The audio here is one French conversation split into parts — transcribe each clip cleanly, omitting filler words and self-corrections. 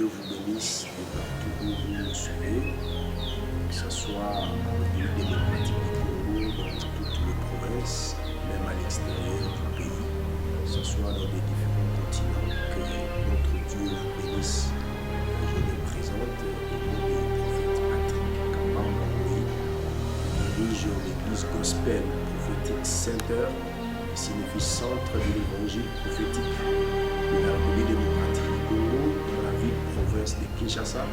Dieu vous bénisse de partout où vous nous suivez, que ce soit en République démocratique du Congo, dans toutes les provinces, même à l'extérieur du pays, que ce soit dans les différents continents, que notre Dieu vous bénisse. Je me présente au nom du prophète Patrick Kapamba, qui dirige l'église Gospel Prophétique Center, qui signifie Centre de l'Évangile prophétique de la République démocratique du Congo, dans la ville-province de Kinshasa,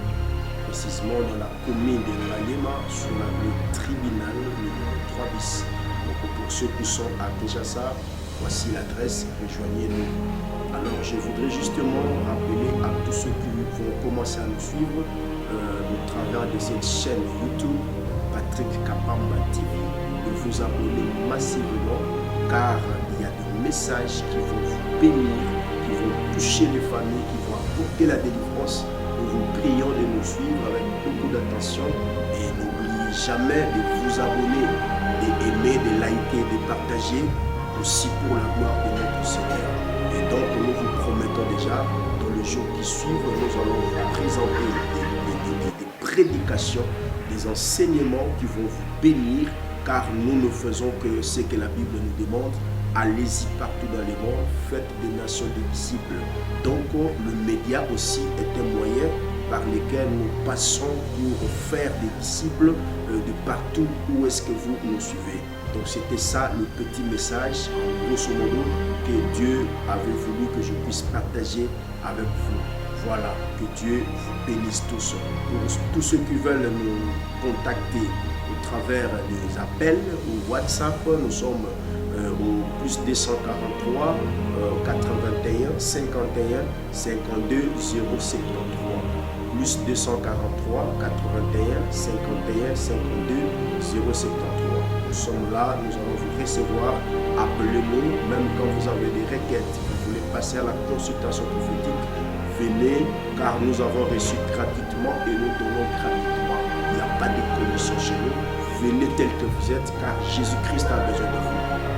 précisément dans la commune de Ngaliema, sur la rue Tribunal numéro 3 bis. Donc pour ceux qui sont à Kinshasa, voici l'adresse, rejoignez-nous. Alors je voudrais justement rappeler à tous ceux qui vont commencer à nous suivre au travers de cette chaîne YouTube, Patrick Kapamba TV, de vous abonner massivement, car il y a des messages qui vont vous bénir, qui vont toucher les familles, qui vont apporter la délivrance. Nous vous prions de nous suivre avec beaucoup d'attention et n'oubliez jamais de vous abonner, d'aimer, de liker, de partager, aussi pour la gloire de notre Seigneur. Et donc nous vous promettons déjà, dans les jours qui suivent, nous allons vous présenter des prédications, des enseignements qui vont vous bénir, car nous ne faisons que ce que la Bible nous demande. Allez-y partout dans le monde, faites des nations des disciples. Donc le média aussi est un moyen par lequel nous passons pour faire des disciples de partout où est-ce que vous nous suivez. Donc c'était ça le petit message, grosso modo, que Dieu avait voulu que je puisse partager avec vous. Voilà, que Dieu vous bénisse tous. Pour tous ceux qui veulent nous contacter au travers des appels ou WhatsApp, nous sommes au plus 243 81 51 52 073. Plus 243 81 51 52 073. Nous sommes là, nous allons vous recevoir. Appelez-nous, même quand vous avez des requêtes, vous voulez passer à la consultation prophétique, venez, car nous avons reçu gratuitement et nous donnons gratuitement. Il n'y a pas de commission chez nous. Venez tel que vous êtes, car Jésus-Christ a besoin de vous.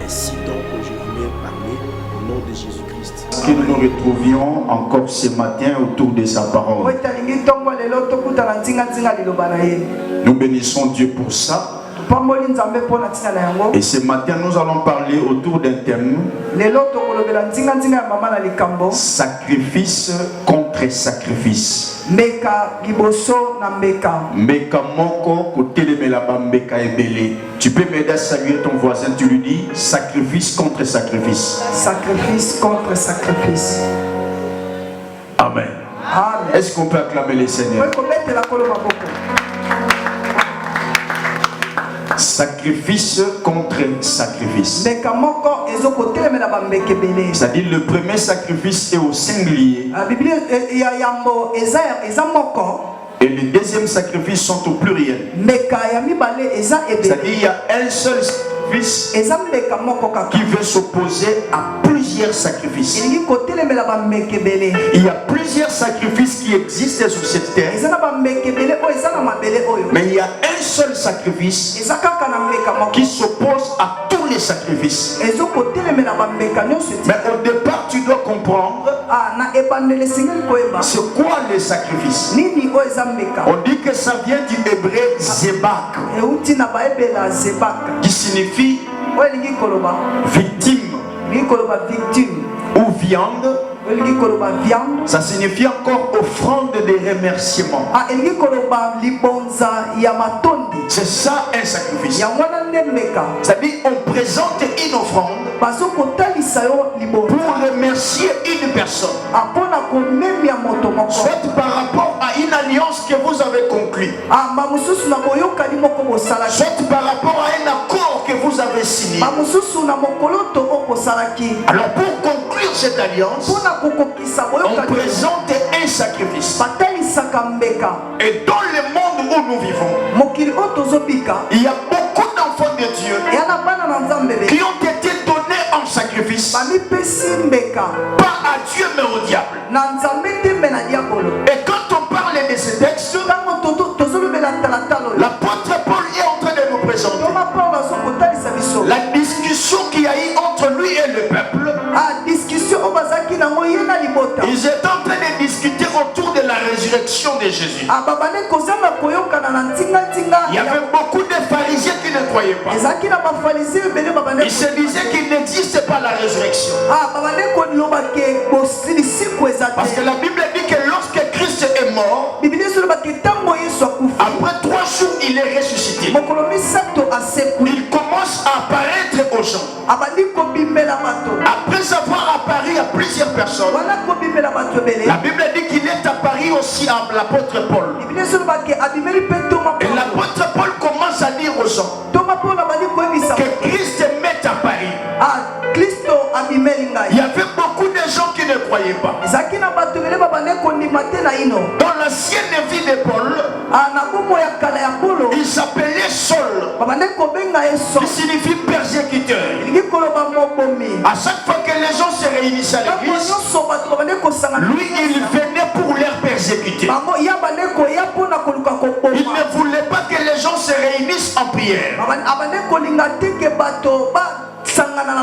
Ainsi donc, je voulais parler au nom de Jésus-Christ. Que nous nous retrouvions encore ce matin autour de sa parole. Nous bénissons Dieu pour ça. Et ce matin, nous allons parler autour d'un thème: sacrifice contre sacrifice. Tu peux m'aider à saluer ton voisin, tu lui dis sacrifice contre sacrifice. Sacrifice contre sacrifice. Amen. Amen. Est-ce qu'on peut acclamer les seigneurs? Sacrifice contre sacrifice. C'est-à-dire le premier sacrifice est au singulier. Et les deuxièmes sacrifices sont au pluriel. C'est-à-dire il y a un seul sacrifice qui veut s'opposer à plusieurs sacrifices. Il y a plusieurs sacrifices qui existent sur cette terre. Mais il y a un seul sacrifice qui s'oppose à tous les sacrifices. Mais au départ, tu dois comprendre c'est quoi les sacrifices. On dit que ça vient du hébreu zebak, qui signifie victime ou viande. Ça signifie encore offrande de remerciement. C'est ça un sacrifice. C'est-à-dire on présente une offrande pour remercier une personne, soit par rapport à une alliance que vous avez conclue, soit par rapport à un accord que vous avez signé. Alors pour conclure cette alliance, on présente un sacrifice. Et dans le monde où nous vivons, il y a beaucoup d'enfants de Dieu qui ont été donnés en sacrifice, pas à Dieu mais au diable. Et quand on parle de ce texte, l'apôtre Paul est en train de nous présenter la discussion qu'il y a eu entre lui et le peuple. Ils étaient en train de discuter autour de la résurrection. résurrection de Jésus. Il y avait beaucoup de pharisiens qui ne croyaient pas. Ils se disaient qu'il n'existe pas la résurrection. Parce que la Bible dit que lorsque Christ est mort, après 3 jours il est ressuscité. Il commence à apparaître aux gens. Après avoir apparu à plusieurs personnes, la Bible dit qu'il est apparu aussi à l'apôtre Paul. Et l'apôtre Paul commence à dire aux gens que Christ m'est apparu. Il y avait beaucoup de gens qui ne croyaient pas. Dans l'ancienne vie de Paul, il s'appelait Saul. Il signifie persécuteur. À chaque fois que les gens se réunissaient à l'église, lui il venait pour les persécuter. Il ne voulait pas que les gens se réunissent en prière.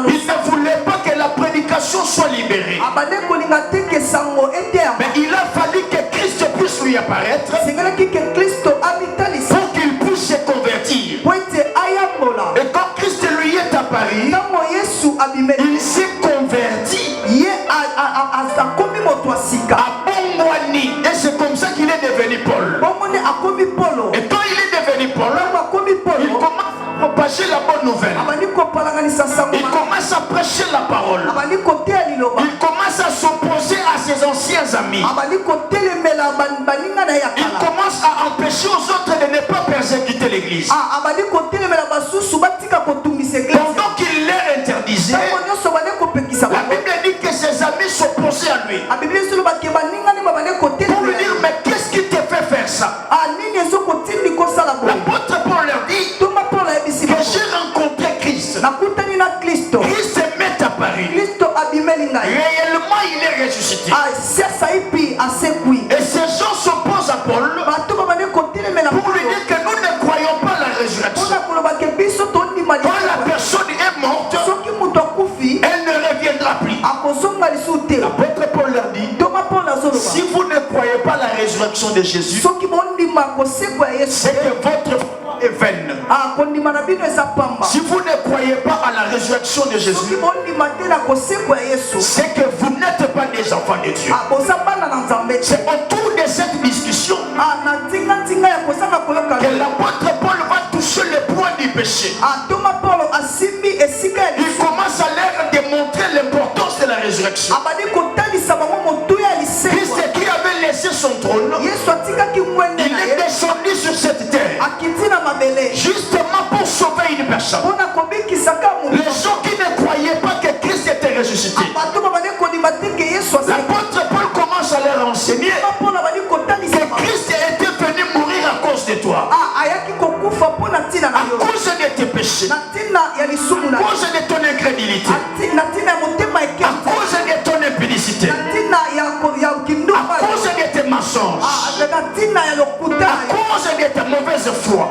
Il ne voulait pas que la prédication soit libérée. Mais il a fallu que Christ puisse lui apparaître pour qu'il puisse se convertir. Et quand Christ lui est apparu, il s'est converti à Bongwani. Et c'est comme ça qu'il est devenu Paul. Et quand il est devenu Paul, il commence à propager la bonne nouvelle. Il commence à prêcher la parole. Il commence à s'opposer à ses anciens amis. Il commence à empêcher aux autres de ne pas persécuter l'église. Pendant qu'il les interdisait, la Bible dit que ses amis s'opposaient à lui. Pour lui dire, mais qu'est-ce qui te fait faire ça? L'apôtre Paul leur dit que j'ai rencontré Christ. Christ m'est apparu. Réellement, il est ressuscité. Et ces gens s'opposent à Paul pour lui dire que nous ne croyons pas la résurrection. Quand la personne est morte, elle ne reviendra plus. L'apôtre Paul leur dit, si vous ne croyez pas la résurrection de Jésus, c'est que votre foi est vaine. Si vous ne croyez pas à la résurrection de Jésus, c'est que vous n'êtes pas des enfants de Dieu. C'est autour de cette discussion que l'apôtre Paul va toucher le point du péché. Il commence à leur démontrer l'importance de la résurrection. Christ qui avait laissé son trône, il est descendu sur cette terre justement pour sauver une personne. Les gens qui ne croyaient pas que Christ était ressuscité, l'apôtre Paul commence à leur enseigner que Christ était venu mourir à cause de toi, à cause de tes péchés, à cause de ton incrédulité, à cause de ton impudicité, à cause de tes mensonges, à cause de ta mauvaise foi.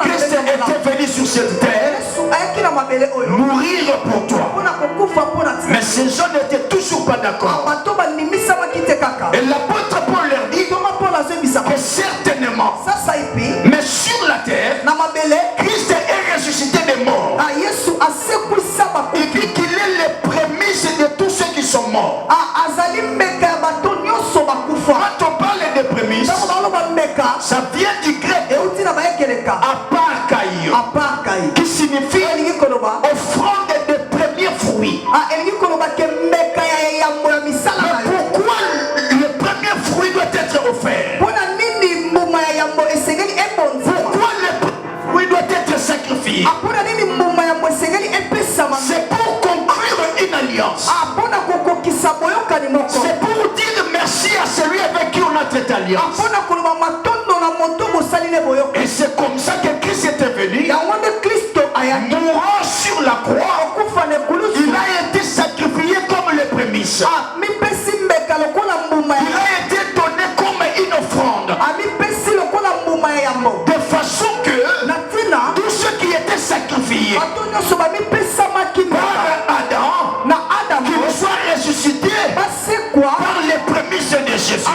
Christ était venu sur cette terre mourir pour toi. Mais ces gens n'étaient toujours pas d'accord. Et l'apôtre Paul leur dit que certainement, mais sur la terre, Christ est ressuscité des morts. Il dit qu'il est les prémices de tous ceux qui sont morts. Quand on parle de prémices, ça vient du grec aparkai, qui signifie offrande de premiers fruits. Mais pourquoi le premier fruit doit être offert? Pourquoi le fruit doit être sacrifié? C'est pour conclure une alliance. C'est pour dire merci à celui avec qui on a cette alliance. Et c'est comme ça que Christ était venu, mourant sur la croix. Il a été sacrifié comme les prémices. Il a été donné comme une offrande, de façon que tous ceux qui étaient sacrifiés par Adam, qu'ils soient ressuscités par les prémices de Jésus.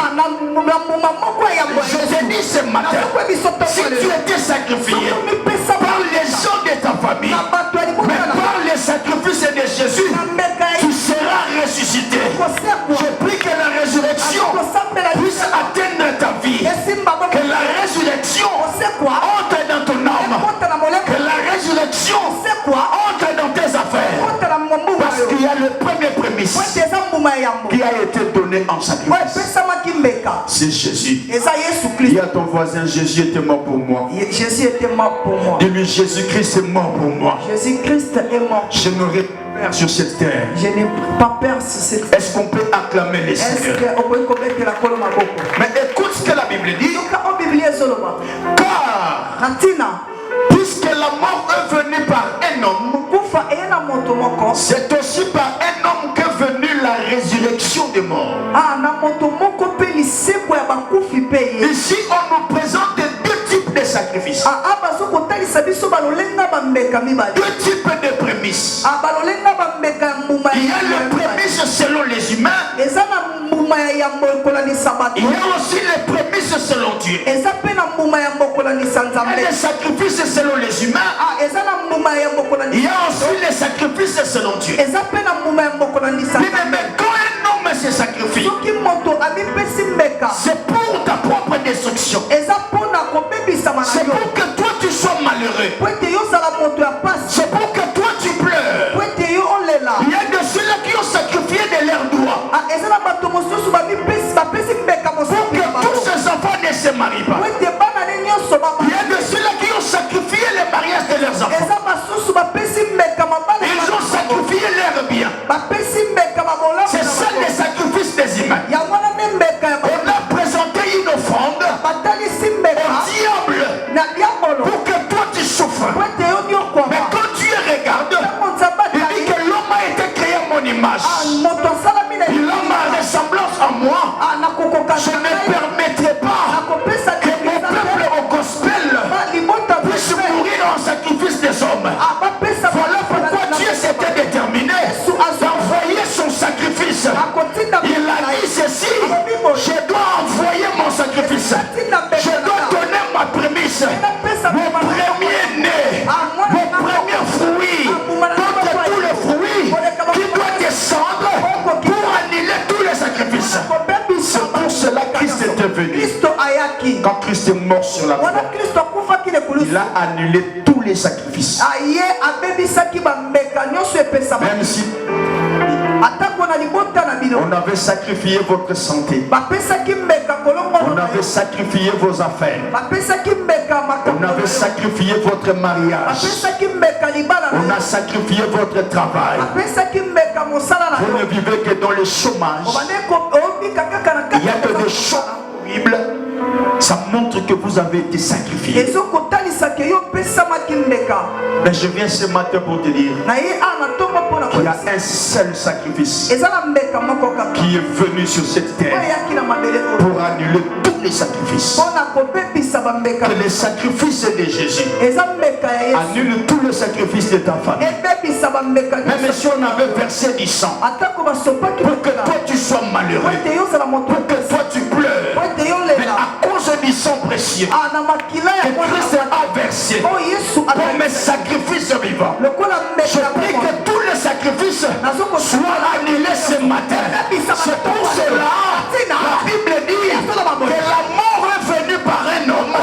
il y a le premier prémisse qui a été donné en sacrifice. C'est Jésus. Dis à ton voisin, Jésus était mort pour moi. Jésus était mort pour moi. Dis-lui, Jésus-Christ est mort pour moi. Jésus-Christ est mort. Je n'aurai pas peur sur cette terre. Je n'ai pas peur sur cette terre. Est-ce qu'on peut acclamer les Seigneurs? Mais écoute ce que la Bible dit. Car puisque la mort est venue par un homme, c'est aussi par un homme qu'est venue la résurrection des morts. Ici, on nous présente deux types de sacrifices. Deux types de prémices. Il y a le prémisse selon les humains. Il y a aussi les prémices selon Dieu. Et les sacrifices selon les humains. Il y a aussi les sacrifices selon Dieu. Mais quand un homme se sacrifie, c'est pour ta propre destruction. C'est pour que toi tu sois malheureux. C'est pour que toi tu pleures. Il y a de ceux-là qui ont sacrifié de leurs doigts pour que tous ces enfants ne se marient pas. Il y a de ceux-là qui ont sacrifié le mariage de leurs enfants. Ils ont sacrifié leurs biens. C'est ça les sacrifices des humains. On a présenté une offrande au diable pour que toi tu souffres. Mais quand Dieu regarde, il dit que l'homme a été créé à mon image. L'homme a ressemblance à moi. Je ne permettrai pas que mon peuple au gospel puisse mourir en sacrifice des hommes. Voilà pourquoi Dieu s'était déterminé d'envoyer son sacrifice. Il a dit ceci: je dois envoyer mon sacrifice. Je dois donner ma prémisse, mon premier-né, mon premier fruit, contre tous les fruits qui doit descendre pour annuler tous les sacrifices. C'est pour cela que Christ était venu. Quand Christ est mort sur la croix, il a annulé tous les sacrifices. Même si on avait sacrifié votre santé, on avait sacrifié vos affaires, on avait sacrifié votre mariage, on a sacrifié votre travail. Vous ne vivez que dans le chômage. Il y a que des choses horribles. Ça montre que vous avez été sacrifié. Mais je viens ce matin pour te dire qu'il y a un seul sacrifice qui est venu sur cette terre pour annuler tous les sacrifices. Que les sacrifices de Jésus annulent tous les sacrifices de ta famille. Même si on avait versé du sang pour que toi tu sois malheureux, pour que toi tu pleures, mais à cause du sang précieux que Christ a versé pour mes sacrifices vivants, je prie que tous les sacrifices soient annulés ce matin. C'est pour cela la Bible dit que la mort est venue par un homme,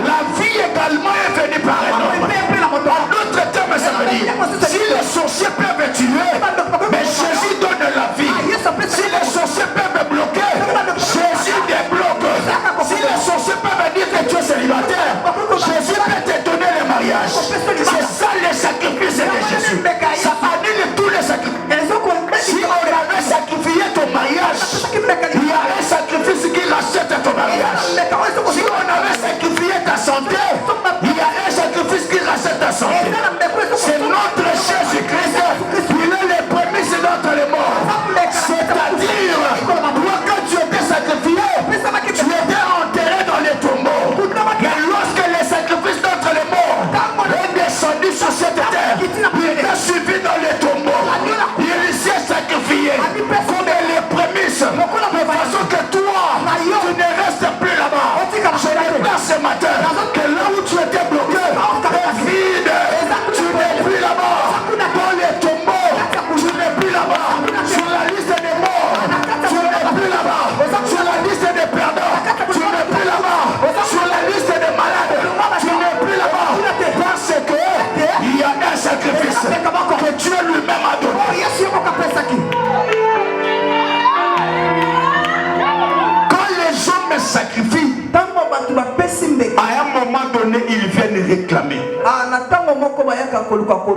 la vie également est venue par un homme. En d'autres termes, ça veut dire si les sorciers peuvent tuer, mais Jésus donne la vie. Si les sorciers peuvent bloquer, Jésus débloque. Si les sorciers peuvent dire que tu es célibataire, Jésus peut te donner le mariage. C'est ça les sacrifices de Jésus. Ça annule tous les sacrifices. Si on a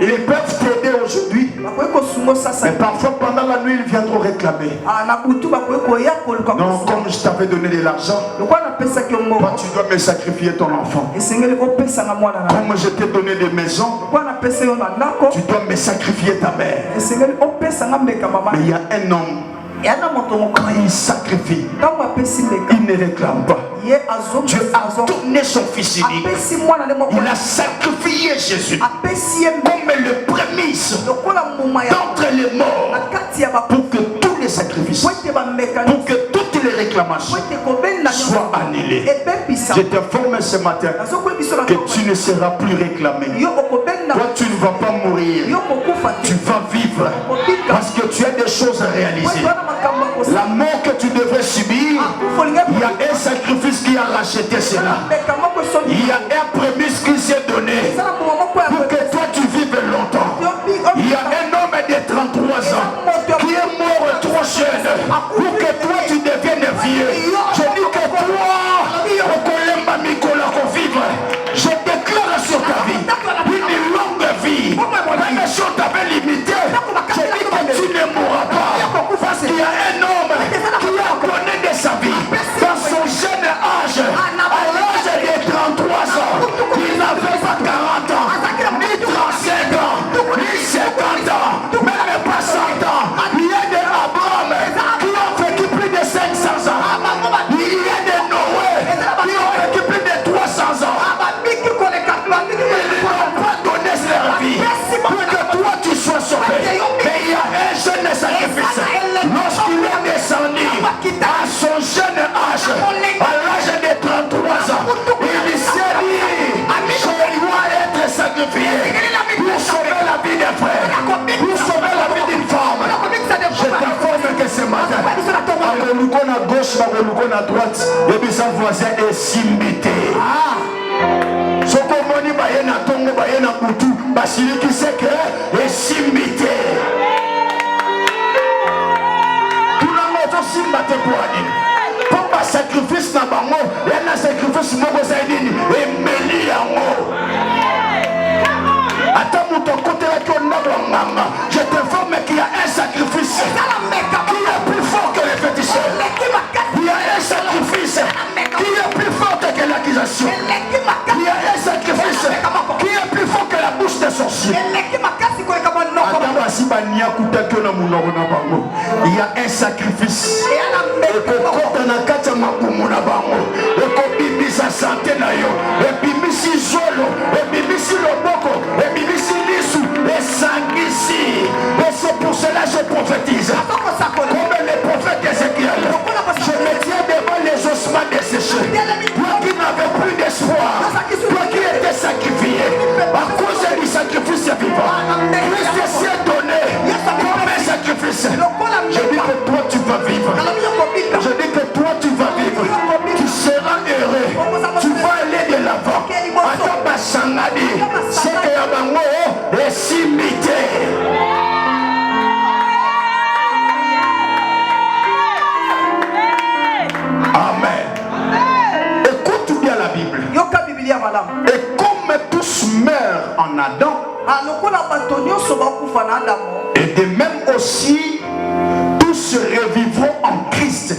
Ils peuvent t'aider aujourd'hui. Mais parfois pendant la nuit, ils viendront réclamer. Non, comme je t'avais donné de l'argent, toi tu dois me sacrifier ton enfant. Comme je t'ai donné des maisons, tu dois me sacrifier ta mère. Mais il y a un homme, quand il sacrifie, il ne réclame pas. Dieu a donné son fils unique. Il a sacrifié Jésus comme le prémisse d'entre les morts pour que tous les sacrifices, pour que toutes les réclamations soient annulées. Je t'informe ce matin que tu ne seras plus réclamé. Toi tu ne vas pas mourir, tu vas vivre parce que tu as des choses à réaliser. La mort que tu devrais subir, il y a un sacrifice qui a racheté cela. Il y a un prémisse qui s'est donné pour que toi tu vives longtemps. Il y a un homme de 33 ans qui est mort trop jeune pour que toi tu deviennes vieux. Je dis que toi, je déclare sur ta vie une longue vie. Même si on t'avait limité, je dis que tu ne mourras pas. Parce qu'il y a un homme qui a donné de sa vie dans son jeune âge, à l'âge de 33 ans. Il n'avait pas 40 ans, ni 35 ans, ni 50 ans, même pas 100 ans. Il y a des Abraham qui ont vécu plus de 500 ans. Il y a des Noé qui ont vécu plus de 300 ans. Ils n'ont pas donné leur vie pour que toi tu sois sauvé. Mais il y a un jeune sacrifice. Lorsqu'il est descendu à son jeune âge, à l'âge de 33 ans, il s'est dit, je dois être sacrifié pour sauver la vie des frères, pour sauver la vie d'une femme. Je t'informe que ce matin, à gauche, à droite, le bizarre voisin est simbité. Sokomoni bayena tongo bayena kutu basiliki seke esimbité. Simbate pour aller. Pour pas sacrifice na bango, il y a un sacrifice moko zaidini et meli yango. Attends mon ton côté là qu'on a mama. Je t'informe qu'il y a un sacrifice qui est plus fort que les féticheurs. Il y a un sacrifice qui est plus fort que l'accusation. Il y a un sacrifice qui est plus fort que la bouche des sorciers. Il y a un sacrifice. Et c'est pour cela que je prophétise. Comme les prophètes Ézéchiel, je me tiens devant les ossements desséchés. Toi qui n'avais plus d'espoir, toi qui étais sacrifié, à cause du sacrifice vivant, Christ s'est donné comme un sacrifice. Je dis que toi tu vas vivre. Je dis que toi tu vas vivre. Tu seras heureux. Tu vas aller de l'avant. Attends, Bachangadi, c'est que Yabango est simité. Amen. Écoute bien la Bible. Et comme tous meurent en Adam, et de même aussi tous revivront en Christ.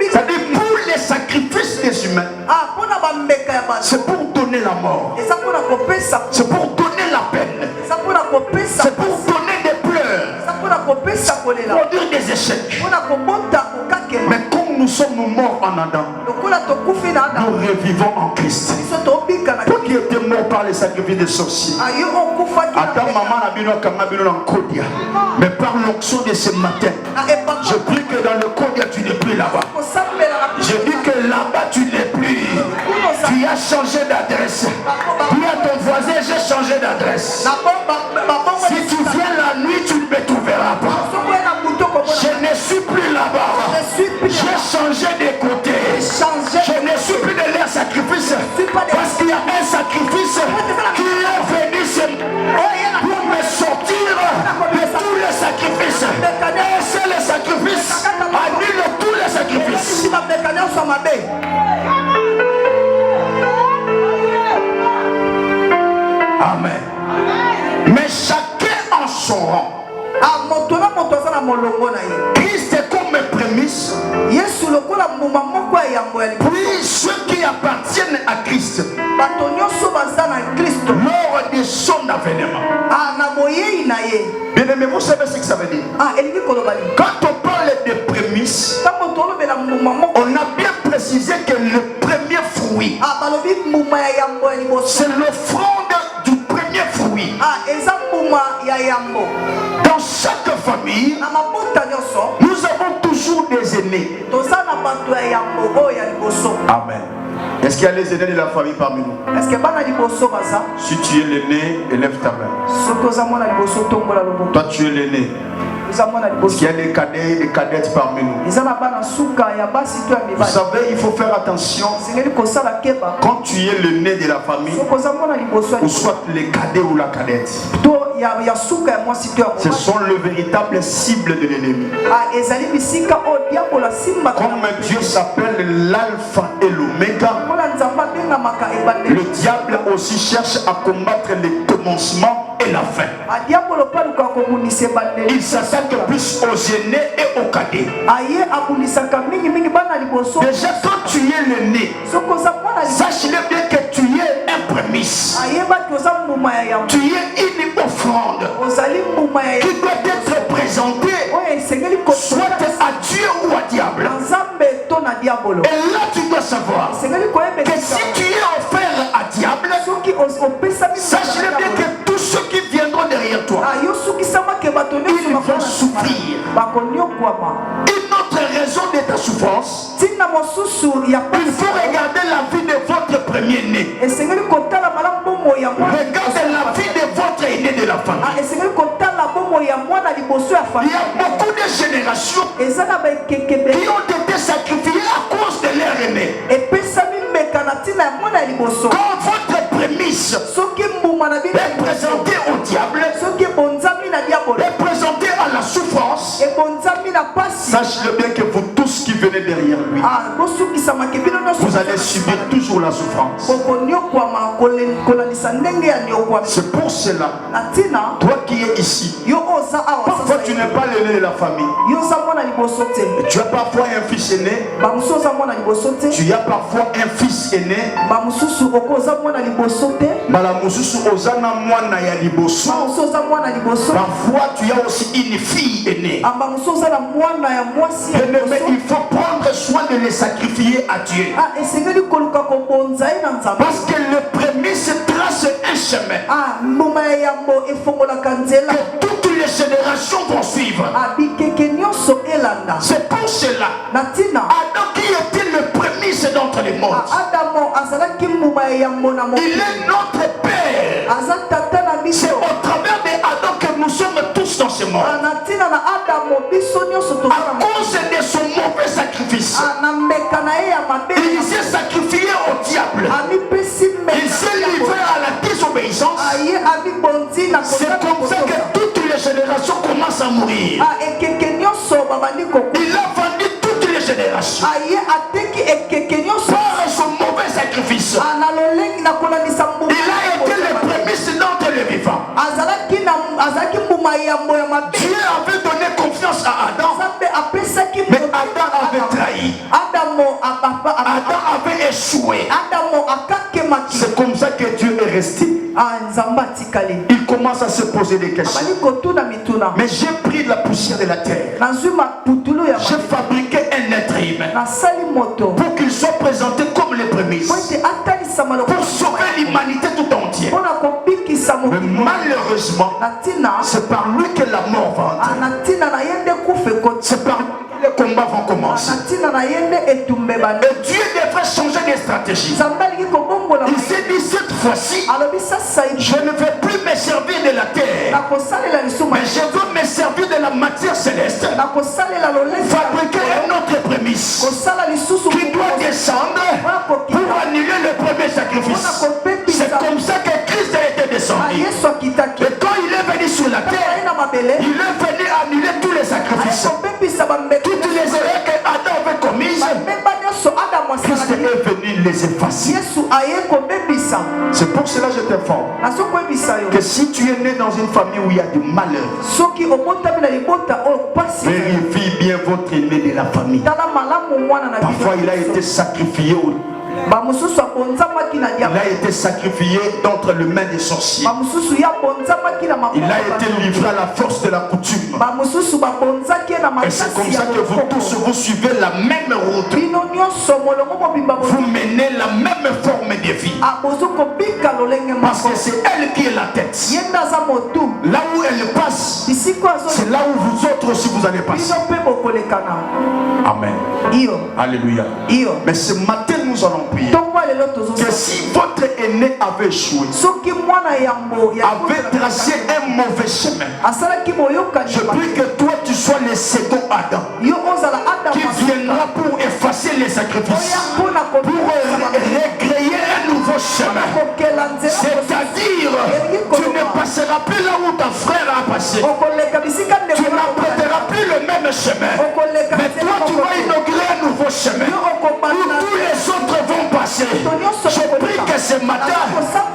C'est-à-dire pour les sacrifices des humains, c'est pour donner la mort, c'est pour donner la peine, c'est pour donner des pleurs, pour dire des échecs. Mais comme nous sommes morts en Adam, nous revivons en Christ. Toi qui étais mort par les sacrifices des sorciers, mais par l'onction de ce matin, je prie que dans le Kodia tu n'es plus là-bas. Je dis que là-bas tu n'es plus. Tu as changé d'adresse. Dis à ton voisin, j'ai changé d'adresse. Si tu viens la nuit, tu ne me trouveras pas. Je ne suis plus là-bas. J'ai changé de côté. Je ne suis plus de leur sacrifice. Parce qu'il y a un sacrifice qui est venu pour me sortir de tous les sacrifices. Et c'est le sacrifice. Annule tous les sacrifices. son rang. Christ est comme prémisse. Puis ceux qui appartiennent à Christ lors de son avènement. Bien aimé, vous savez ce que ça veut dire? Quand on parle de prémices, on a bien précisé que le premier fruit, c'est l'offrande du premier fruit. Dans chaque famille, nous avons toujours des aînés. Amen. Est-ce qu'il y a les aînés de la famille parmi nous? Si tu es l'aîné, élève ta main. Toi, tu es l'aîné. Est-ce qu'il y a des cadets et des cadettes parmi nous? Vous savez, il faut faire attention. Quand tu es l'aîné de la famille, ou soit les cadets ou la cadette, ce sont les véritables cibles de l'ennemi. Comme Dieu s'appelle l'alpha et l'oméga, le diable aussi cherche à combattre les commencements et la fin. Il s'attaque plus aux aînés et aux cadets. Déjà quand tu es l'aîné, sache-le bien que tu es un prémisse. Tu es une offrande qui doit être présentée soit à Dieu ou à diable. Et là tu dois savoir que si tu es offert à diable, sache-le bien que tous ceux qui viendront derrière toi, ils vont souffrir. Une autre raison de ta souffrance, il faut regarder la vie de votre premier-né. Regardez la vie de votre aîné de la famille. Il y a beaucoup de générations qui ont été sacrifiées à cause de leur aîné. Quand votre prémisse est présentée au diable, est présentée à la souffrance, sache-le bien que vous tous qui venez derrière lui, vous allez subir toujours la souffrance. C'est pour cela, toi qui es ici, parfois tu n'es pas l'aîné de la famille. Tu as parfois un fils aîné. Tu as parfois un fils aîné. Parfois tu as aussi une fille aînée. Mais il faut prendre soin de les sacrifier à Dieu. Parce que le prémisse trace un chemin que toutes les générations vont suivre. C'est pour cela Adam qui était le prémisse d'entre les morts, il est notre Père. C'est au travers de Adam que nous sommes tous dans ce monde. À cause de son mauvais sacrifice, il s'est sacrifié au diable. Il s'est livré à la désobéissance. C'est comme ça que toutes les générations commencent à mourir. Il a vendu toutes les générations par son mauvais sacrifice. Il a été le prémisse d'entre les vivants. Dieu avait donné confiance à Adam, mais Adam avait trahi. Adam avait échoué. C'est comme ça que Dieu est resté. Il commence à se poser des questions. Mais j'ai pris la poussière de la terre. J'ai fabriqué un être humain pour qu'il soit présenté comme les prémices, pour sauver l'humanité tout entière. Mais malheureusement, c'est par lui que la mort va entrer. C'est par lui que les combats vont commencer. Et Dieu devrait changer de stratégie. Il s'est dit cette fois-ci, je ne vais plus me servir de la terre, mais je veux me servir de la matière céleste. Fabriquer un autre prémisse qui doit descendre pour annuler le premier sacrifice. C'est comme ça que Christ a été descendu. Et quand il est venu sur la terre, il est venu annuler tous les sacrifices. Toutes les erreurs que Adam avait commises, Christ est venu les effacer. C'est pour cela que je t'informe que que si tu es né dans une famille où il y a du malheur, vérifiez bien votre aîné de la famille. Parfois il a été sacrifié au il a été sacrifié d'entre les mains des sorciers. Il a été livré à la force de la coutume. Et c'est comme ça que vous tous vous suivez la même route. Vous menez la même forme de vie. Parce que c'est elle qui est la tête. Là où elle passe, c'est là où vous autres aussi vous allez passer. Amen. Alléluia. Mais ce matin nous allons prier que si votre aîné avait échoué, avait tracé un mauvais chemin, je prie que toi tu sois le second Adam qui viendra pour effacer les sacrifices, pour recréer un nouveau chemin. C'est-à-dire, tu ne passeras plus là où ton frère a passé, tu n'emprunteras plus le même chemin, mais toi tu vas inaugurer un nouveau chemin où tous les autres vont passer. Je prie que ce matin,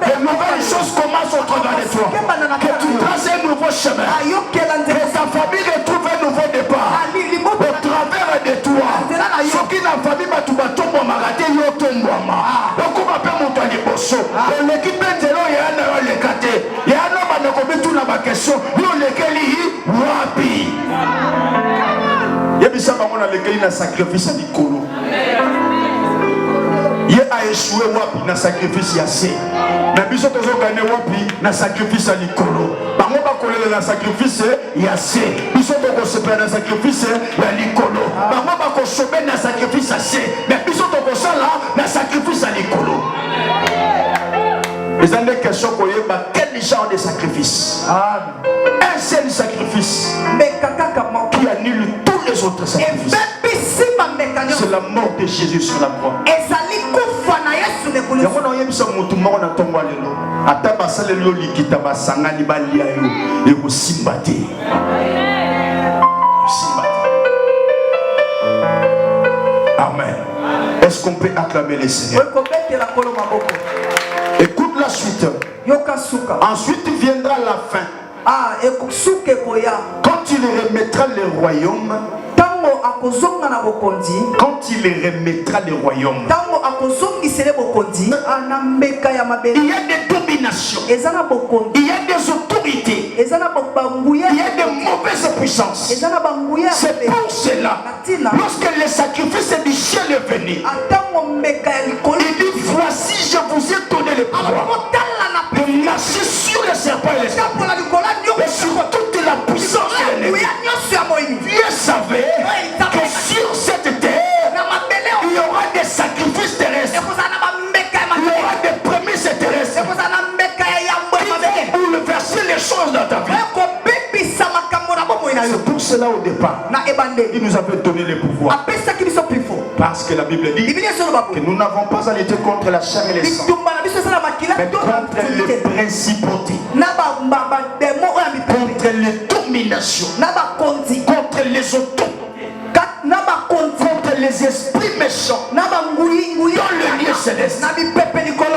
les nouvelles choses commencent au travers de toi, que tu traces un nouveau chemin, que ta famille retrouve un nouveau départ au travers de toi. Ce qui n'a famille va tout tomber à rater, yo tombe à ma. Donc on va faire mon temps de bosso. L'équipe de l'eau est un euro le caté. Il y a un homme qui a tout dans ma question. Yo lequel y wapi. Il y a bisa ba mona lequel na sacrifice à Nicolo. Il a échoué wapi na sacrifice ya C. Mais biso tozo gagner wapi na sacrifice à Nicolo. Bango ba kolela na sacrifice ya C. Biso toko sepela na sacrifice ya Nicolo. Bango ba ko sobe na sacrifice ya C. Mais biso toko sala na sacrifice ya Nicolo. Les années questions qu'on y a quel genre de sacrifice? Un seul sacrifice qui annule tous les autres sacrifices. C'est la mort de Jésus sur la croix. Amen. Est-ce qu'on peut acclamer les Seigneurs? Écoute la suite. Ensuite viendra la fin. Quand il remettra le royaume, quand il remettra le royaume, il y a des dominations, il y a des autorités, il y a des mauvaises puissances. C'est pour cela, lorsque le sacrifice du ciel est venu, il dit voici je vous ai donné le pouvoir de marcher sur les serpents et les scorpions et sur toute la puissance de l'ennemi. Dieu savait que sur cette terre il y aura des sacrifices terrestres, il y aura des prémices terrestres qui vont bouleverser les choses dans ta vie. C'est pour cela au départ il nous avait donné le pouvoir, parce que la Bible dit que nous n'avons pas à lutter contre la chair et les sang, mais contre les principautés, contre les dominations, contre les autorités, contre les esprits méchants dans le lieu céleste.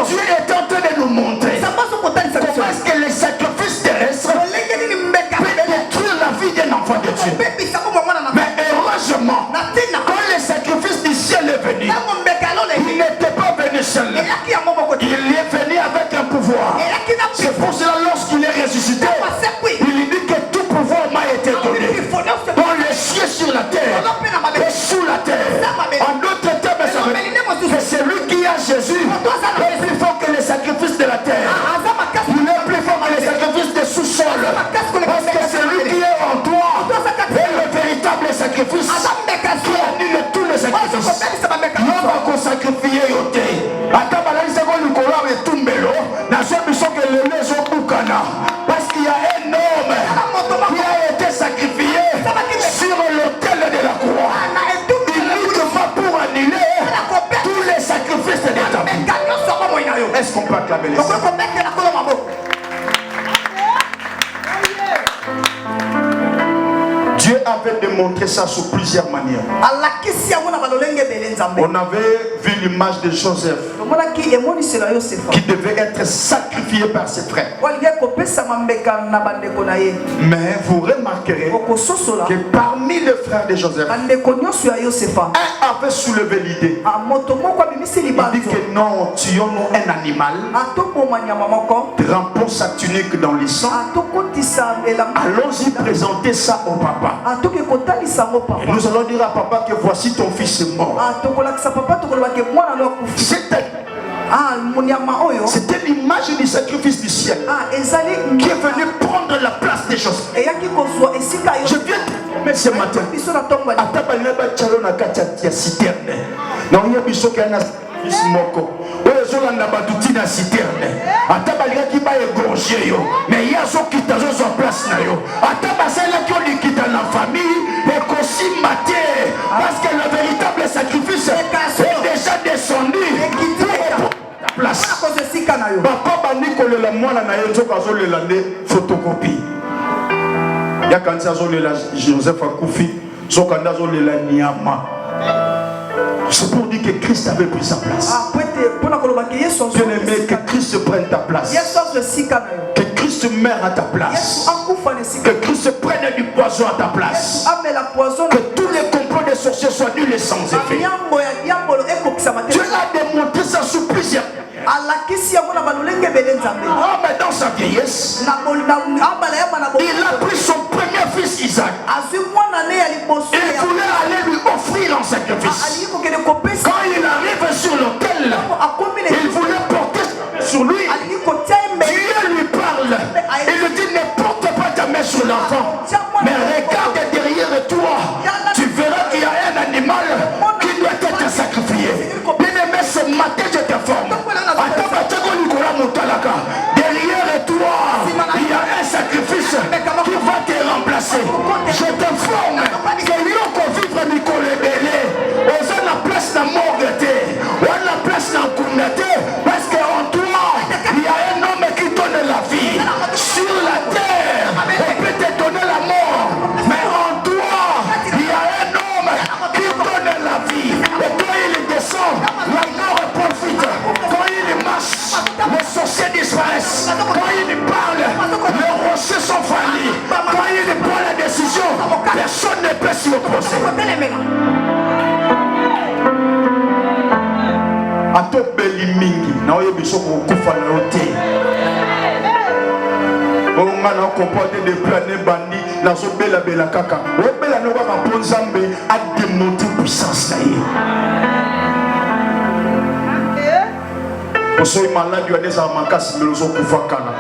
Dieu est en train de nous montrer comment est-ce que les sacrifices terrestres peuvent détruire la vie d'un enfant de Dieu. Mais heureusement, quand le sacrifice du ciel est venu, il n'était pas venu seul, il est venu avec un pouvoir. C'est pour cela lorsqu'il est ressuscité, il dit que tout pouvoir m'a été donné dans les cieux, sur la terre et sous la terre. En d'autres termes, ça veut dire que c'est lui qui a Jésus est plus fort que les sacrifices de la terre. Il est plus fort que les sacrifices de sous-sol, parce que c'est lui qui est en toi et le véritable sacrifice qui annule tous les sacrifices. L'homme a sacrifié yoté. Parce qu'il y a un homme qui a été sacrifié sur l'autel de la croix. Uniquement pour annuler tous les sacrifices de ta vie. Est-ce qu'on peut acclamer les Seigneurs? Dieu avait démontré ça sous plusieurs manières. On avait vu l'image de Joseph. qui devait être sacrifié par ses frères. Mais vous remarquerez que parmi les frères de Joseph, un avait soulevé l'idée. Il dit que non, tuons-nous un animal, trempons sa tunique dans le sang, allons-y présenter ça au papa. Et nous allons dire à papa que voici ton fils est mort. C'était l'image du sacrifice du ciel qui est venu prendre la place des choses. Je viens de ce matin. Parce que le véritable sacrifice est déjà descendu. Place. Papa bandi kolela mwana na ye nzoka azolela nde photocopie. Ya kanisa azolela Joseph akufi, zokanda azolela nyama. C'est pour dire que Christ avait pris sa place. Bien aimé, que Christ prenne ta place. Que Christ meure à ta place. Que Christ prenne du poison à ta place. Que tous les complots des sorciers soient nuls et sans effet. Dieu a démontré ça sous plusieurs. Mais dans sa vieillesse, il a pris son premier fils Isaac. Il voulait aller lui offrir en sacrifice. Quand il arrive sur l'autel, il voulait porter sur lui. Dieu lui parle. Il lui dit ne porte pas ta main sur l'enfant, mais regarde derrière toi. Tu verras qu'il y a un animal qui doit être sacrifié. Bien aimé, ce matin je t'informe. Derrière toi, il y a un sacrifice qui va te remplacer. Je t'informe que Yoko vivre Nicole Bélé, on a la place dans Morgate, on a la place dans Koundate, parce qu'en toi, il y a un homme qui donne la vie. Sur la terre, on peut te donner la mort, mais en toi, il y a un homme qui donne la vie. Et quand il descend, la mort profite. Quand il marche, les sorciers disparaissent. Quand il parle, les rochers sont faillis. Quand il prend la décision, personne ne peut s'y opposer. Ato beli mingi na oye biso ko kufa na yote. O ngana comporter des plans bandi na so bela bela kaka. O bela no ba ponzambe a démonter puissance na ye. Osoy malade yo neza makasi belo so kufa kana.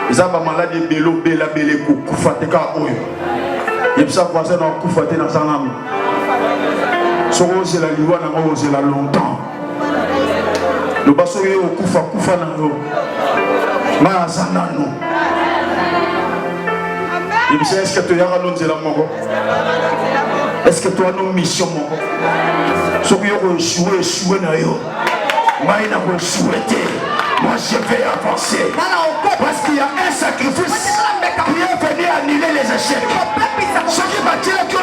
Ezaba malade belo bela bele ko kufa te ka oyo. Yebisa voisin na kufa te na sanami. So ose la liwa na ose la longtemps. Le basso est au kufa na yo. Ma zanano. Yebisa est-ce que tu yara non zela moko? Est-ce que tu as nos missions moko? So yo échoué na yo. Moi je vais avancer parce qu'il y a un sacrifice qui est venu annuler les échecs. Ce qui m'a dit que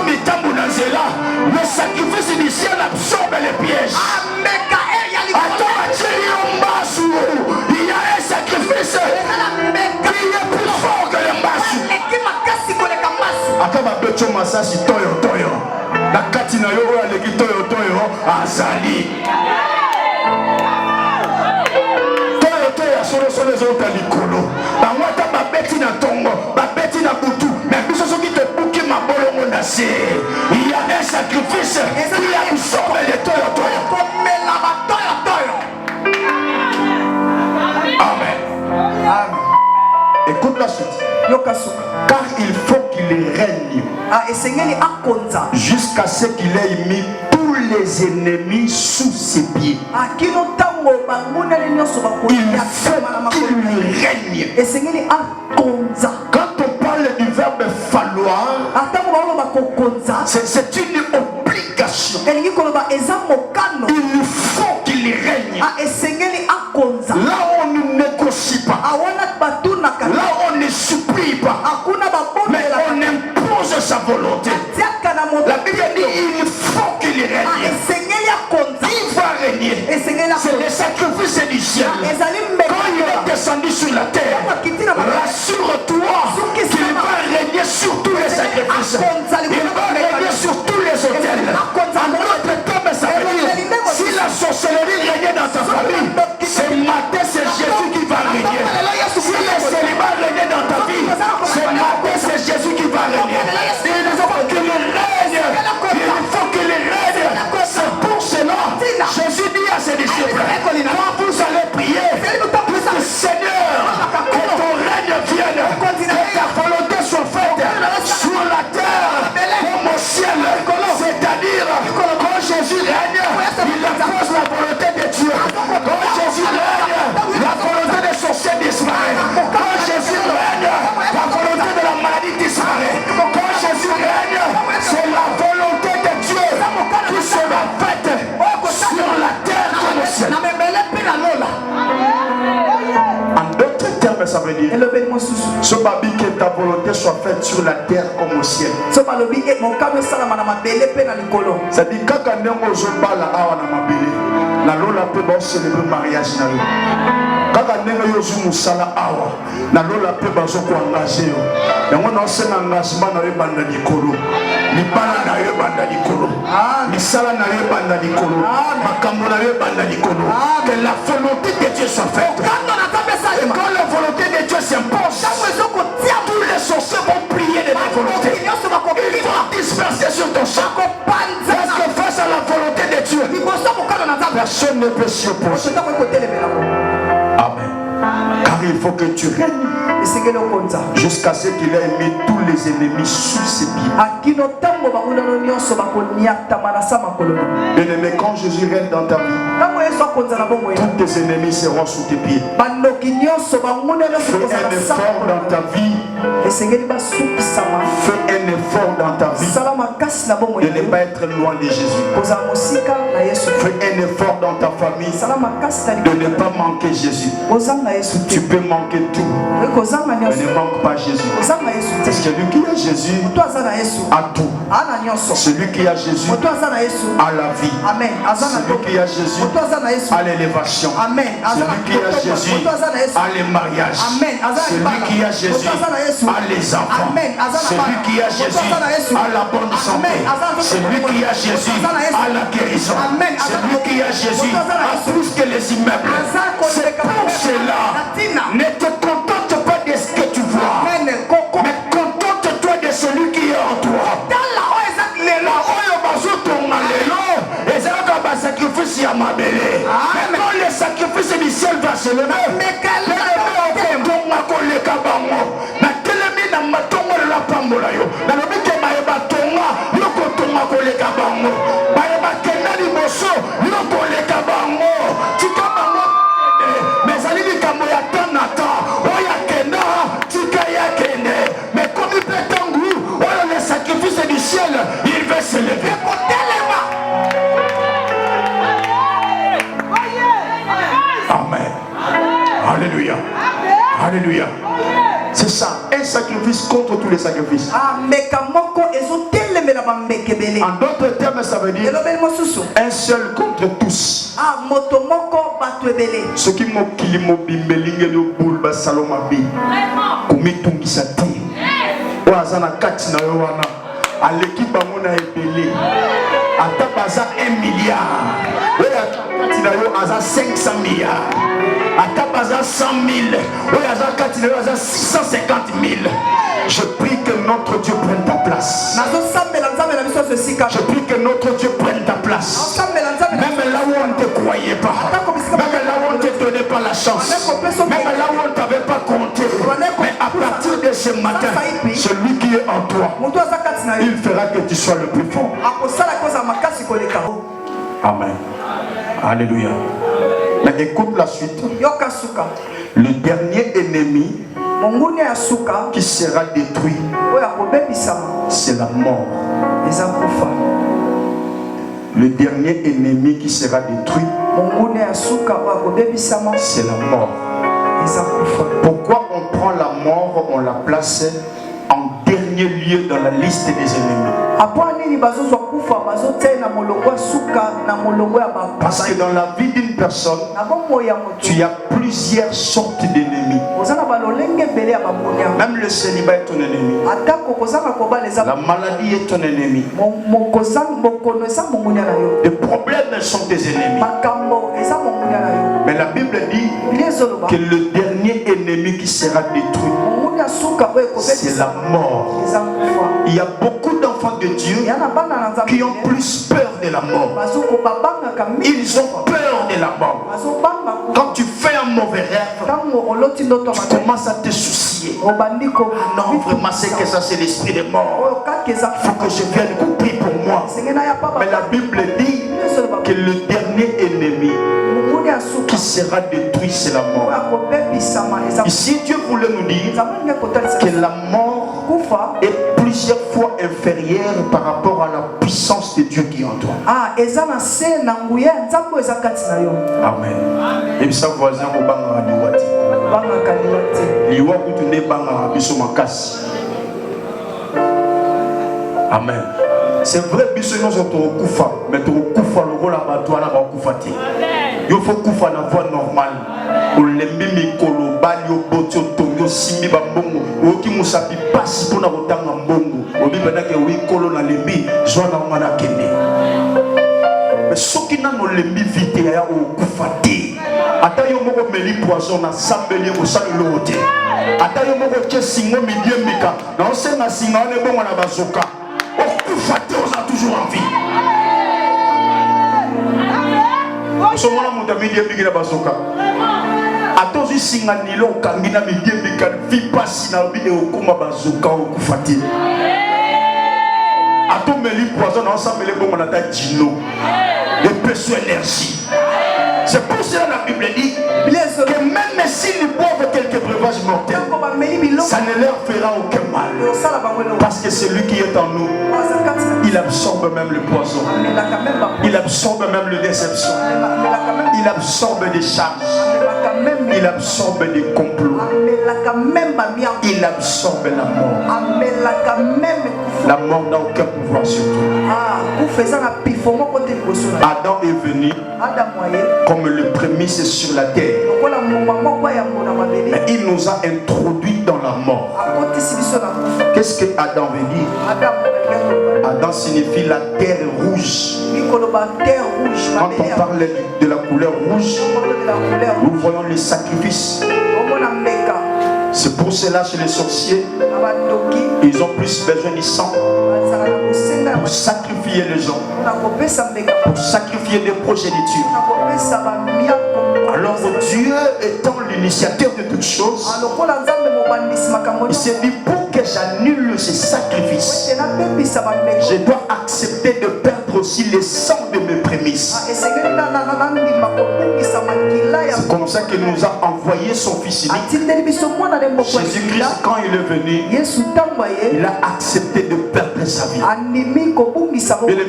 le sacrifice initial absorbe les pièges. Il y a un sacrifice qui est plus fort que le Mbassou. Akaba becho masasi toyo toyo. La katina yo aleki toyo toyo azali. Sur les autres à l'icolo. Bangwata babeti na tongo, babeti na butu. Mais biso soki te bouki ma bolongo na se. Il y a un sacrifice qui absorbe les toyo toyo. Amen. Écoute la suite. Car il faut qu'il règne jusqu'à ce qu'il ait mis tous les ennemis sous ses pieds. Il faut qu'il règne. Quand on parle du verbe falloir, c'est une obligation. Il faut qu'il règne. Là on ne négocie pas. Là on ne supplie pas. Mais on impose sa volonté. La Bible dit il faut qu'il règne. Il va régner. C'est le sacrifice églises. Il va régner sur tous les hôtels. En d'autres termes, ça veut dire, si la sorcellerie régnait dans ta famille, ce matin, c'est Jésus qui va régner. Si le célibat régnait dans ta vie, ce matin, c'est Jésus qui va régner. Il faut qu'il règne. Il faut qu'il règne. C'est pour cela, Jésus dit à ses disciples, quand vous allez prier, dites, Seigneur, que ton règne vienne, que ta volonté soit faite sur la terre comme au ciel. C'est-à-dire, quand Jésus règne, il impose la volonté de Dieu. Quand Jésus règne, la volonté des sorciers disparaît. Quand Jésus règne, la volonté de la maladie disparaît. Quand Jésus règne, c'est la volonté de Dieu qui sera faite sur la terre comme au ciel. En d'autres termes, ça veut dire ce babi que ta volonté soit faite sur la terre comme au ciel. Ça dit quand on se parle la lola peut célébrer le mariage. Quand on a musala awa, la lola peut engagé. Et on a un engagement dans le banda d'Ikolo. Ni bala na yo banda d'Ikolo. Ni sala na yo banda d'Ikolo. Makambo na yo banda d'Ikolo. Que la volonté de Dieu soit faite. Et quand la volonté de Dieu s'impose, tous les sorciers vont prier de la volonté. Ils vont disperser sur ton champ. Parce que face à la volonté de Dieu, personne ne peut s'y opposer. Amen. Car il faut que tu règnes jusqu'à ce qu'il ait mis tous les ennemis sous ses pieds. Bien-aimé, quand Jésus règne dans ta vie, tous tes ennemis seront sous tes pieds. Fais un effort dans ta vie. Fais un effort dans ta vie de ne pas être loin de Jésus. Fais un effort dans ta famille de ne pas manquer Jésus. Tu peux manquer tout, mais ne manque pas Jésus. Parce que celui qui a Jésus a tout. Celui qui a Jésus a la vie. Celui qui a Jésus a l'élévation. Celui qui a Jésus a les mariages. Celui qui a Jésus a les enfants. Celui qui a Jésus a la bonne santé. Celui qui a Jésus a la guérison. Celui qui a Jésus a plus que les immeubles. C'est pour cela, ne te contente pas de ce que tu vois, mais contente-toi de celui qui est en toi. Sacrifice à ma belle. Mais quand le sacrifice du ciel va se lever, mais comme il peut le sacrifice du ciel, il va se lever. Amen. Alléluia. Alléluia. C'est ça, un sacrifice contre tous les sacrifices. En d'autres termes, ça veut dire un seul contre tous. Ce qui m'a dit, à l'équipe à 1 milliard. 500 milliards. À 100 000. 650 000. Je prie que notre Dieu prenne ta place. Je prie que notre Dieu prenne ta place. Même là où on ne te croyait pas. Même là où on ne te donnait pas la chance. Même là où on ne t'avait pas compté. Mais à partir de ce matin, celui qui est en toi, il fera que tu sois le plus fort. Amen. Alléluia. Mais écoute la suite. Le dernier ennemi qui sera détruit, c'est la mort. Le dernier ennemi qui sera détruit, c'est la mort. Pourquoi on prend la mort, on la place en dernier lieu dans la liste des ennemis? Parce que dans la vie d'une personne, tu as plus plusieurs sortes d'ennemis. Même le célibat est ton ennemi. La maladie est ton ennemi. Les problèmes sont tes ennemis. Mais la Bible dit que le dernier ennemi qui sera détruit, c'est la mort. Il y a beaucoup d'enfants de Dieu qui ont plus peur de la mort. Ils ont peur de la mort. Quand tu fais un mauvais rêve, tu commences à te soucier. Ah non, vraiment, c'est que ça, c'est l'esprit de mort. Il faut que je vienne couper pour moi. Mais la Bible dit que le dernier ennemi qui sera détruit, c'est la mort. Ici, Dieu voulait nous dire que la mort est plusieurs fois inférieure par rapport à la puissance de Dieu qui est en toi. Amen. Et ça, voisin, au banga liwati. Liwa kutune banga biso makasi. Amen. C'est vrai, biso nous sommes au kufa, mais tu kufa le rôle à toi là bas kufati. Il faut kufa na voie normale. O lembi mikolo bali o boti o tongo simbi bambongo. O ki musapi passe pour na kotanga mbongo. O bi bana ke wi kolo na lembi, zona ngana kende. Mais ce qui n'a pas lembi vite ya o kufati. Ata yo moko meli poison na sambeli ko sali lote. Ata yo moko ke singo midie mika. Na osenga singa ne bongo na bazoka. O kufati on a toujours envie. So mona muta midie mika na bazoka. Atozi singa nilo kangina midie mika vi pasi na bi e okuma bazoka o kufati. Ato meli poison na sambeli bongo na ta jino. De perso énergie. C'est pour cela que la Bible dit que même s'ils boivent quelques breuvages mortels, ça ne leur fera aucun mal. Parce que celui qui est en nous, il absorbe même le poison. Il absorbe même le déception. Il absorbe des charges. Il absorbe des complots. Il absorbe la mort. La mort n'a aucun pouvoir sur toi. Adam est venu comme le prémisse sur la terre. Mais il nous a introduit dans la mort. Qu'est-ce que Adam veut dire? Adam signifie la terre rouge. Quand on parle de la couleur rouge, nous voyons les sacrifices. C'est pour cela chez les sorciers, ils ont plus besoin du sang pour sacrifier les gens, pour sacrifier des progénitures. Alors Dieu étant l'initiateur de toutes choses, il s'est dit pour que j'annule ces sacrifices, je dois accepter de perdre aussi les sangs de mes prémices. C'est comme ça qu'il nous a envoyé son fils unique. Jésus-Christ, quand il est venu, il a accepté de perdre sa vie.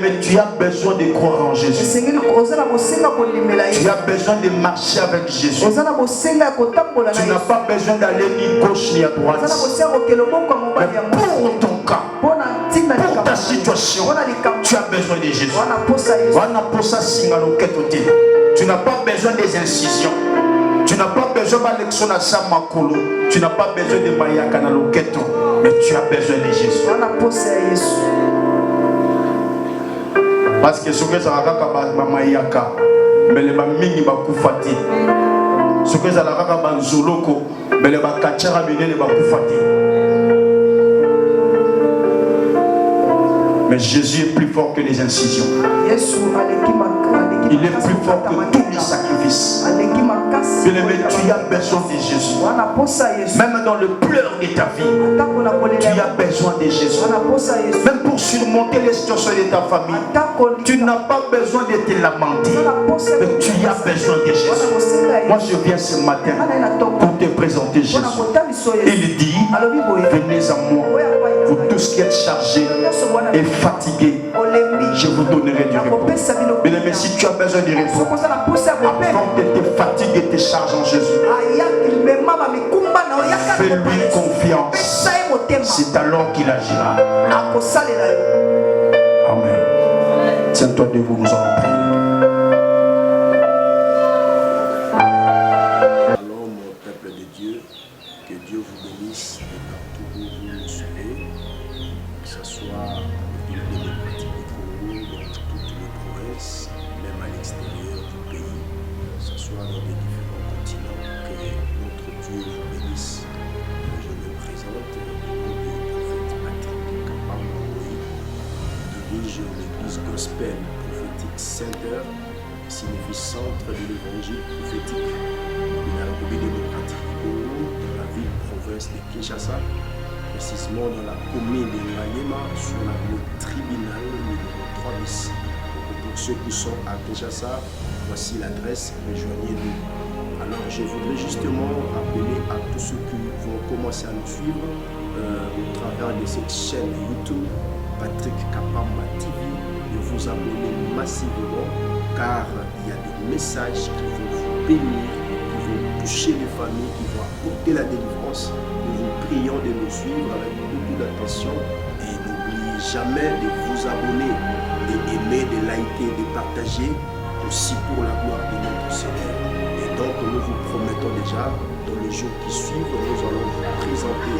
Mais tu as besoin de croire en Jésus. Tu as besoin de marcher avec Jésus. Tu n'as pas besoin d'aller ni gauche ni à droite. Mais pour ton cas, pour ta situation, tu as besoin de Jésus. Tu n'as pas besoin des incisions. Tu n'as pas besoin de la Samakolo. Tu n'as pas besoin de Mayaka na loketo. Mais tu as besoin de Jésus. Parce que ce que ça va Mayaka, mais les mingi bakufati. Ce que ça va Banzoloko, mais les bakachara bine les bakufati. Mais Jésus est plus fort que les incisions. Il est plus fort que tous les sacrifices. Bien-aimé, tu as besoin de Jésus. Même dans le pleur de ta vie, tu as besoin de Jésus. Même pour surmonter les situations de ta famille, tu n'as pas besoin de te lamenter. Mais tu as besoin de Jésus. Moi, je viens ce matin pour te présenter Jésus. Il dit, venez à moi, vous tous qui êtes chargés et fatigués, je vous donnerai du repos. Bien-aimé, si tu as besoin de repos, avant de te fatiguer et te charger en Jésus, fais-lui confiance. C'est alors qu'il agira. Amen. Tiens-toi debout, nous allons prier. ce soit en République démocratique du Congo, dans toutes les provinces, même à l'extérieur du pays, que ce soit dans les différents continents, que notre Dieu vous bénisse. Je me présente au nom du prophète Patrick Kapamboui, qui dirige l'église Gospel Prophétique Center, qui signifie Centre de l'Évangile prophétique de la République démocratique du Congo, dans la ville-province de Kinshasa, précisément dans la commune de Mayema, sur la rue Tribunal numéro 3 bis. Donc pour ceux qui sont à Kinshasa, voici l'adresse, rejoignez-nous. Alors je voudrais justement appeler à tous ceux qui vont commencer à nous suivre au travers de cette chaîne YouTube, Patrick Kapamba TV, de vous abonner massivement, car il y a des messages qui vont vous bénir, qui vont toucher les familles, qui vont apporter la délivrance. Nous vous prions de nous suivre avec beaucoup d'attention et n'oubliez jamais de vous abonner, d'aimer, de liker, de partager, aussi pour la gloire de notre Seigneur. Et donc nous vous promettons déjà, dans les jours qui suivent, nous allons vous présenter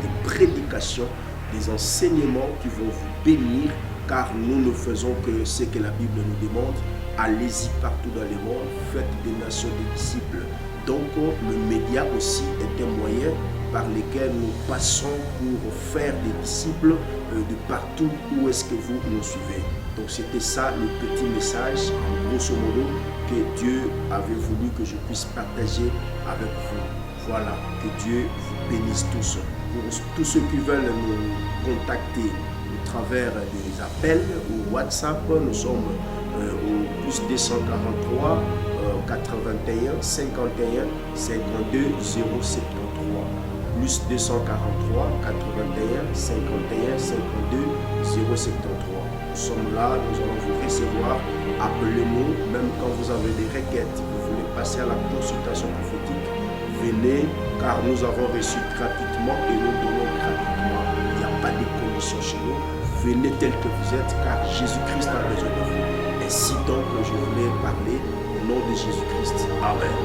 des prédications, des enseignements qui vont vous bénir, car nous ne faisons que ce que la Bible nous demande. Allez-y partout dans le monde, faites des nations des disciples. Donc le média aussi est un moyen par lequel nous passons pour faire des disciples de partout où est-ce que vous nous suivez. Donc c'était ça le petit message, en grosso modo, que Dieu avait voulu que je puisse partager avec vous. Voilà, que Dieu vous bénisse tous. Pour tous ceux qui veulent nous contacter au travers des appels ou WhatsApp, nous sommes au plus 243 81 51 52 073. Plus 243 81 51 52 073. Nous sommes là, nous allons vous recevoir. Appelez-nous, même quand vous avez des requêtes, vous voulez passer à la consultation prophétique, venez, car nous avons reçu gratuitement et nous donnons gratuitement. Il n'y a pas de conditions chez nous. Venez tel que vous êtes, car Jésus-Christ a besoin de vous. Ainsi donc, je voulais parler au nom de Jésus-Christ. Amen.